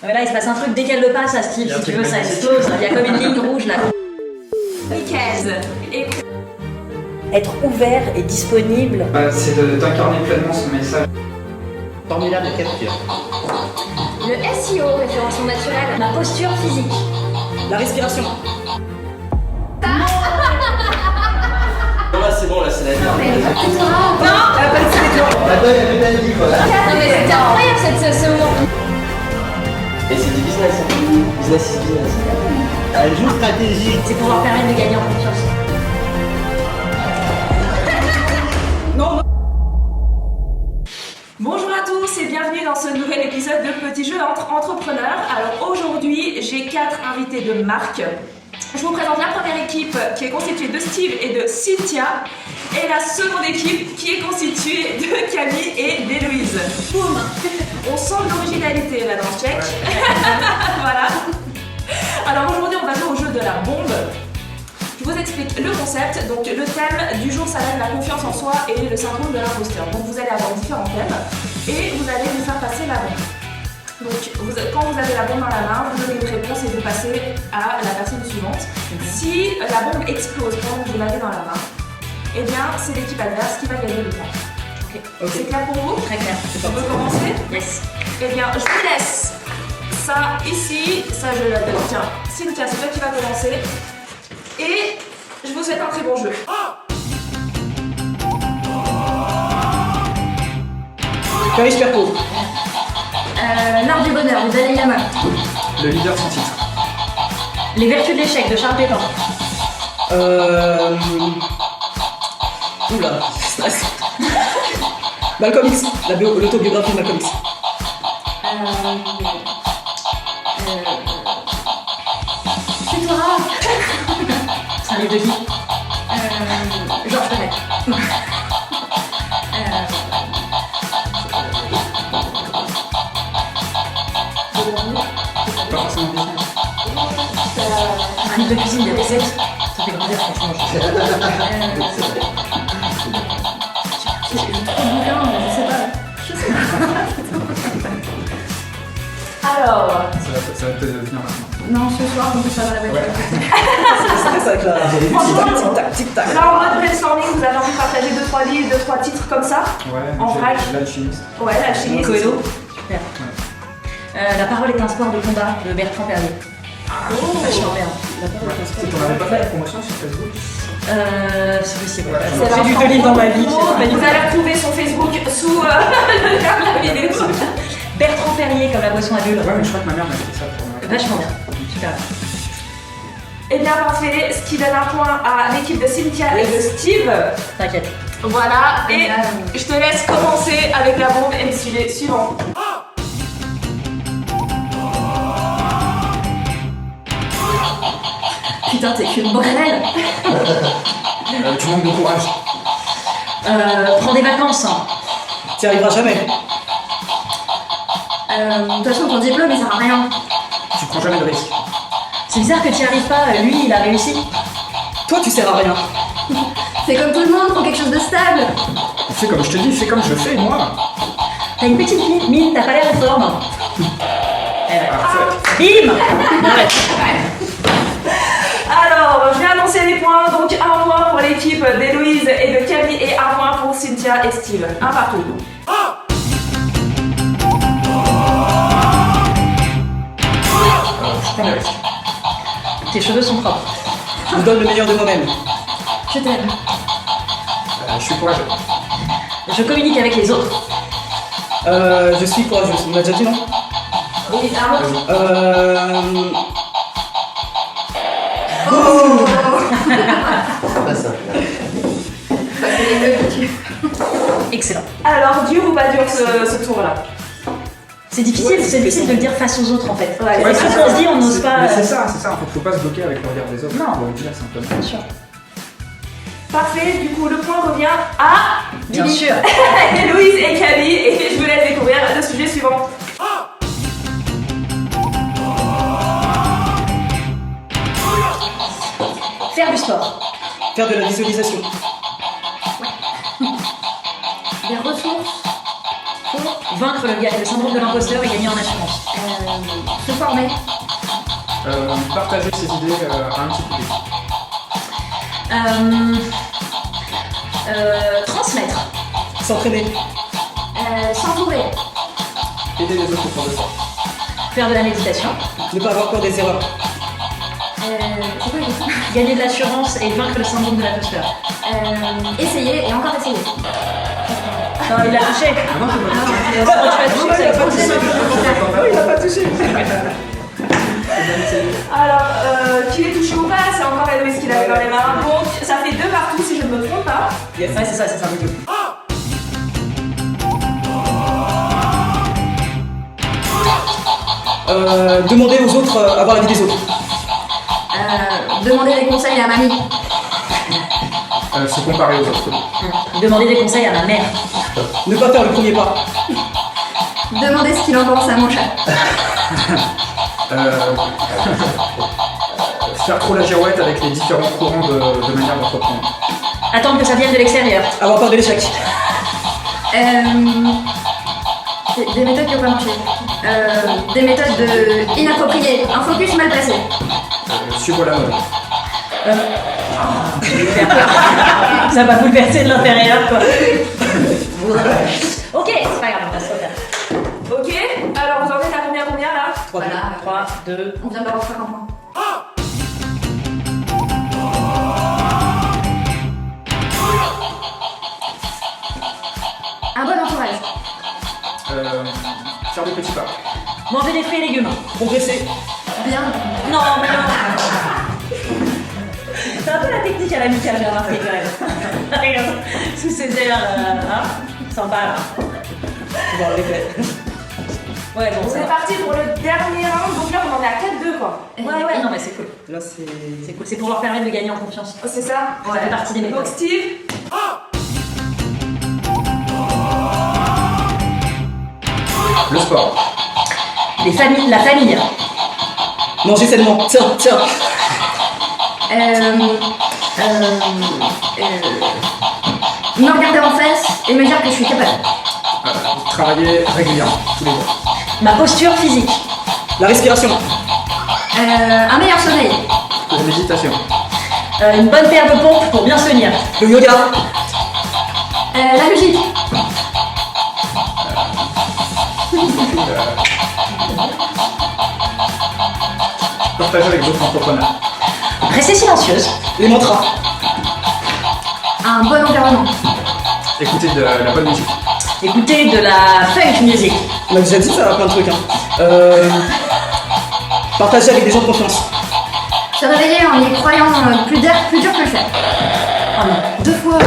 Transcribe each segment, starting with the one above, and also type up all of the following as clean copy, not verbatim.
Mais là, il se passe un truc dès qu'elle le passe à Steve, si tu veux, ça explose. Il y a comme une ligne rouge là. Être ouvert et disponible. C'est d'incarner pleinement son message. Formulaire de capture. Le SEO, référencement naturel. Ma posture physique. La respiration. Là, c'est bon, là, c'est la merde. Non, Elle a pas de sélection. La bonne, elle est bien dit, quoi. non mais c'était incroyable ce moment. Et c'est du business. Business is business. Elle joue stratégique. C'est pour leur permettre de gagner en confiance. Non. Bonjour à tous et bienvenue dans ce nouvel épisode de Petit Jeu entre entrepreneurs. Alors aujourd'hui, j'ai 4 invités de marque. Je vous présente la première équipe qui est constituée de Steve et de Cynthia et la seconde équipe qui est constituée de Camille et d'Héloïse. Boum. On sent l'originalité là dans ce check. Voilà. Alors aujourd'hui, on va jouer au jeu de la bombe. Je vous explique le concept. Donc le thème du jour, ça va être la confiance en soi et le syndrome de l'imposteur. Donc vous allez avoir différents thèmes et vous allez vous faire passer la bombe. Donc quand vous avez la bombe dans la main, vous donnez une réponse et vous passez à la personne suivante. Si la bombe explose pendant que vous l'avez dans la main, eh bien c'est l'équipe adverse qui va gagner le point. Ok. C'est clair pour vous? Très clair. On peut commencer? Yes. Eh bien je vous laisse ça ici, ça je la donne. Tiens, Cynthia, c'est toi qui vas commencer. Et je vous souhaite un très bon jeu. Paris Perpo. L'art du bonheur de Dalai Lama. Le leader sans titre. Les vertus de l'échec de Charles Pétain. Oula, stress. Malcolm X, l'autobiographie de Malcolm X. C'est toi. C'est un livre de qui Georges Perec. Pas forcément business. Un livre de cuisine, des recettes. Ça fait grandir, franchement. Je sais pas. Alors, Ça va peut-être venir maintenant. non, ce soir, on peut faire dans la voiture. C'est ça avec la tic-tac. Là, en mode brainstorming, vous avez envie de partager 2-3 livres, 2-3 titres comme ça? Ouais, En vrac. l'alchimiste. Ouais, la chimie. Coelho. Super. La parole est un sport de combat de Bertrand Perrier. Vachement bien. On n'avait pas fait la promotion sur Facebook. C'est possible. C'est J'ai lu 2 livres dans ma vie. Vous allez retrouver son Facebook sous la vidéo. Bertrand Perrier comme la boisson à bulles. Ouais, mais je crois que ma mère m'a fait ça pour moi. Vachement bien. Super. Eh bien, parfait. Ce qui donne un point à l'équipe de Cynthia et de Steve. T'inquiète. Voilà. Et je te laisse commencer avec la bombe et le sujet suivant. Putain, t'es qu'une brêle. Tu manques de courage. Prends des vacances. T'y arriveras jamais. De toute façon, ton diplôme, il sert à rien. Tu prends jamais de risques. C'est bizarre que tu n'y arrives pas. Lui, il a réussi. Toi, tu sers à rien. C'est comme tout le monde, faut quelque chose de stable. Fais comme je te dis, fais comme je fais, moi. T'as une petite mine, t'as pas l'air en forme. Bim. Alors, je vais annoncer les points. Donc, 1 point pour l'équipe d'Héloïse et de Camille et 1 point pour Cynthia et Steve. Un partout. Je prends des risques. Tes cheveux sont propres. Je vous donne le meilleur de moi-même. Je t'aime. Je suis courageux. Je communique avec les autres. Je suis courageux. On l'a déjà dit, non? Oui, un autre. C'est pas ça. Excellent. Alors, dur ou pas dur ce tour-là? C'est difficile de le dire face aux autres en fait. Ouais, Ouais, c'est c'est ça qu'on se dit, on n'ose pas. Mais c'est ça, en fait, faut pas se bloquer avec le regard des autres. Non. Faut le dire simplement. Bien sûr. Parfait, du coup, le point revient à Bien sûr. Héloïse et Camille. Et je vous laisse découvrir le sujet suivant. Faire du sport. Faire de la visualisation. Des ressources pour vaincre le syndrome de l'imposteur et gagner en assurance. Se former. Partager ses idées à un petit public. Transmettre. S'entraîner. S'entourer. Aider les autres autour de soi. Faire de la méditation. Ne pas avoir peur des erreurs. C'est quoi la question? Gagner de l'assurance et vaincre le syndrome de l'imposteur. Essayer et encore essayer. Non, il l'a touché. Ah non, c'est pas Tu vas toucher, ça va Il a pas touché. Alors, qu'il ait touché ou pas, c'est encore Héloïse qui l'avait dans les mains. Donc, ça fait 2 partout si je ne me trompe pas. Yes. Ouais, c'est ça, le jeu. Demander aux autres, avoir l'avis des autres. Demander des conseils à mamie. se comparer aux autres. Demander des conseils à ma mère. Ne pas faire le premier pas. Demander ce qu'il en pense à mon chat. Faire trop la girouette avec les différents courants de manière d'entreprendre. Attendre que ça vienne de l'extérieur. Avoir peur de l'échec. Des méthodes qui n'ont pas marché. Des méthodes inappropriées. Un focus mal placé. Suivre la mode. Ça va bouleverser de l'intérieur, quoi. Ok, c'est pas grave, on va se refaire. Ok, alors vous en êtes à combien là? 3, Voilà. 3, 2. On vient d'avoir 50 points. Un bon entourage. Faire des petits pas. Manger des fruits et légumes. Progresser. Bien. Non, mais non. C'est un peu la technique à l'amicale, j'ai remarqué quand même. Regarde, sous ses airs, sympa là. On va l'effet. Ouais, bon, ça C'est va. parti pour le dernier round, donc là on en est à 4-2 quoi. Ouais, non, mais c'est cool. Là, c'est. C'est cool, c'est pour leur permettre de gagner en confiance. Oh, c'est ça? Ça fait partie des méthodes. Donc Steve, Le sport. Les familles, la famille. Manger sainement. Tiens. Me regarder en face et me dire que je suis capable. Travailler régulièrement, tous les jours. Ma posture physique. La respiration. Un meilleur sommeil. La méditation. Une bonne paire de pompes pour bien se tenir. Le yoga. La musique. Partager avec d'autres entrepreneurs. Rester silencieuse. Les mantras. Un bon environnement. Écouter de la bonne musique. Écouter de la funk music. On a déjà dit ça, plein de trucs. Partager avec des gens de confiance. Se réveiller en y croyant plus dur que le fer. Oh non. 2 fois.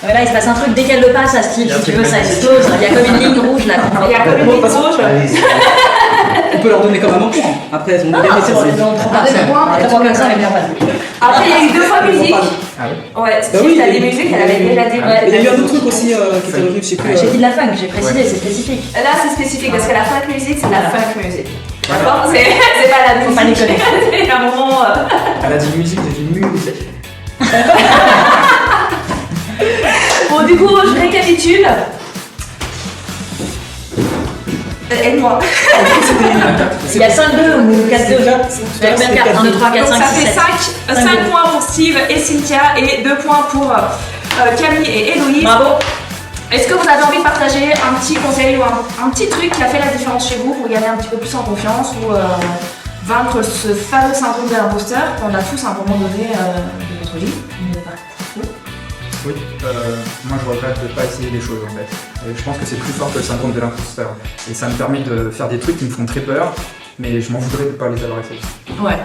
Ouais, là, il se passe un truc, dès qu'elle le passe à Steve, Il y a un si tu truc veux, ça magique. explose. Il y a comme une ligne rouge là. il y a comme une Bon, ligne de toute façon, rouge. On peut leur donner comme un manquant. Après, elles ont Non, gagné, c'est bon, on prend pas Ah, ça. des points, Les trois comme ça, on les bien pas. Après il y a eu 2 fois musique. Ah oui. Ouais, Steve, oui, t'as il y des a eu- musiques, elle avait déjà dit. Ouais. Et il y a eu un autre truc aussi qui était revenu, je sais plus. J'ai dit de la funk, j'ai précisé, c'est spécifique. Là c'est spécifique parce que la funk musique c'est la funk musique. D'accord? C'est pas la musique. Faut pas déconner. C'est un moment. Elle a dit musique, j'ai dit musique. Bon, du coup, je récapitule. Aide-moi. Il y a 5-2 ou 4-2. Même 4, 1, 2, 3, 4, Donc 5, ça 6, fait 7. 5 points pour Steve et Cynthia et 2 points pour Camille et Héloïse. Bravo. Est-ce que vous avez envie de partager un petit conseil ou un petit truc qui a fait la différence chez vous pour gagner un petit peu plus en confiance ou vaincre ce fameux syndrome de l'imposteur qu'on a tous à un moment donné de notre vie? Oui, moi je regrette de ne pas essayer des choses en fait. Je pense que c'est plus fort que le syndrome de l'imposteur. Et ça me permet de faire des trucs qui me font très peur, mais je m'en voudrais de ne pas les avoir essayés. Ouais.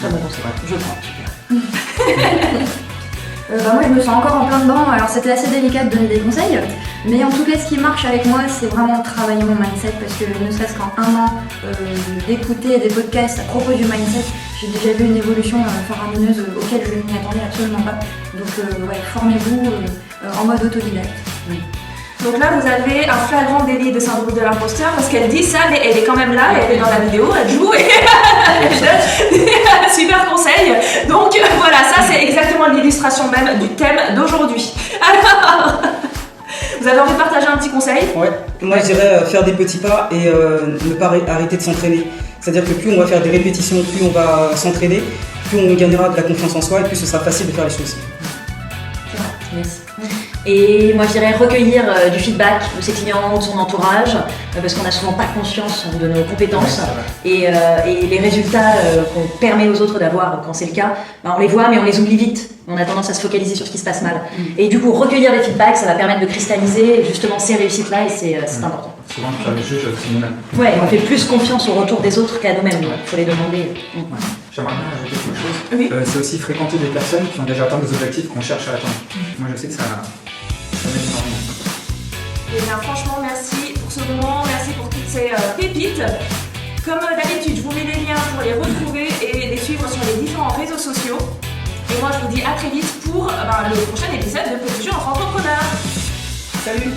Très bon conseil, je prends. Moi je me sens encore en plein dedans, alors c'était assez délicat de donner des conseils, mais en tout cas ce qui marche avec moi c'est vraiment travailler mon mindset parce que ne serait-ce qu'en 1 an d'écouter des podcasts à propos du mindset, j'ai déjà vu une évolution faramineuse auquel je ne m'y attendais absolument pas. Donc ouais, formez-vous en mode autodidacte. Donc là, vous avez un flagrant délit de syndrome de l'imposteur parce qu'elle dit ça, mais elle est quand même là, elle est dans la vidéo, elle joue et elle donne super conseil. Donc voilà, ça c'est exactement l'illustration même du thème d'aujourd'hui. Alors, vous Vous avez envie de partager un petit conseil? Ouais, moi je dirais faire des petits pas et ne pas arrêter de s'entraîner. C'est-à-dire que plus on va faire des répétitions, plus on va s'entraîner, plus on gagnera de la confiance en soi et plus ce sera facile de faire les choses. Yes. Et moi je dirais recueillir du feedback de ses clients, de son entourage, parce qu'on n'a souvent pas conscience de nos compétences et les résultats qu'on permet aux autres d'avoir quand c'est le cas, ben, on les voit mais on les oublie vite. On a tendance à se focaliser sur ce qui se passe mal. Et du coup recueillir les feedbacks, ça va permettre de cristalliser justement ces réussites-là et c'est important. Souvent, faire les juges, c'est nous-mêmes. Ouais, on fait plus confiance au retour des autres qu'à nous-mêmes. Il faut les demander. J'aimerais bien ajouter quelque chose. Oui. C'est aussi fréquenter des personnes qui ont déjà atteint des objectifs qu'on cherche à atteindre. Moi, je sais que ça m'aide énormément. Et bien franchement merci pour ce moment, merci pour toutes ces pépites. Comme d'habitude, je vous mets les liens pour les retrouver et les suivre sur les différents réseaux sociaux. Et moi je vous dis à très vite pour le prochain épisode de Petit Jeu entre entrepreneurs. Salut!